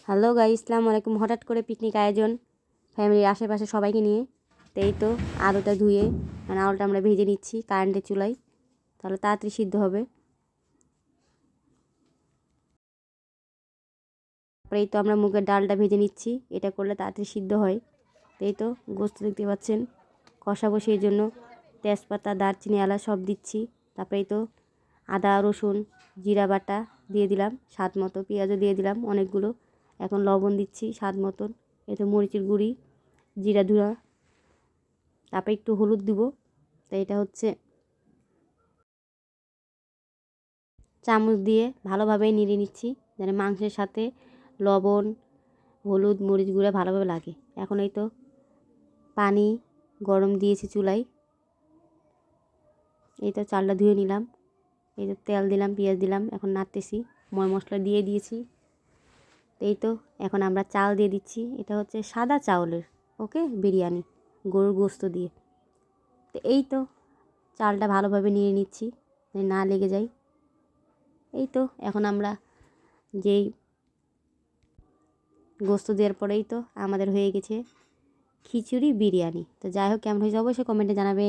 Hello guys, আসসালামু আলাইকুম। হঠাৎ করে পিকনিক আয়োজন ফ্যামিলির আশেপাশে সবাইকে নিয়ে। তো এই তো আলুটা ধুয়ে মানে আলুটা আমরা ভেজে নিচ্ছি কারেন্টের চুলায়, তাহলে তাড়াতাড়ি সিদ্ধ হবে। তারপরে এই তো আমরা মুগের ডালটা ভেজে নিচ্ছি, এটা করলে তাড়াতাড়ি সিদ্ধ হয়। তো এই তো গোস্ত দেখতে পাচ্ছেন, কষা বসিয়ে জন্য তেজপাতা, দারচিনি, এলাচ সব দিচ্ছি। তারপরে এই তো আদা, রসুন, জিরা বাটা দিয়ে দিলাম স্বাদ মতো, পেঁয়াজও দিয়ে দিলাম অনেকগুলো। এখন লবণ দিচ্ছি স্বাদ মতন, এতে মরিচের গুঁড়ি, জিরা ধুয়া, তারপরে একটু হলুদ দিব। তো এটা হচ্ছে চামচ দিয়ে ভালোভাবে নেড়ে নিচ্ছি যেন মাংসের সাথে লবণ, হলুদ, মরিচ গুঁড়া ভালোভাবে লাগে। এখন এই তো পানি গরম দিয়েছি চুলায়। এই তো চালটা ধুয়ে নিলাম, এই তো তেল দিলাম, পেঁয়াজ দিলাম, এখন নাড়তেছি, ময় মশলা দিয়ে দিয়েছি। এই তো এখন আমরা চাল দিয়ে দিচ্ছি, এটা হচ্ছে সাদা চাউলের বিরিয়ানি, গরুর গোস্ত দিয়ে। তো এই তো চালটা ভালোভাবে নিয়ে নিচ্ছি না লেগে যায়। এই তো এখন আমরা যেই গোস্ত দেওয়ার পরেই তো আমাদের হয়ে গেছে খিচুড়ি বিরিয়ানি। তো যাই হোক, কেমন হয়েছে অবশ্যই কমেন্টে জানাবে।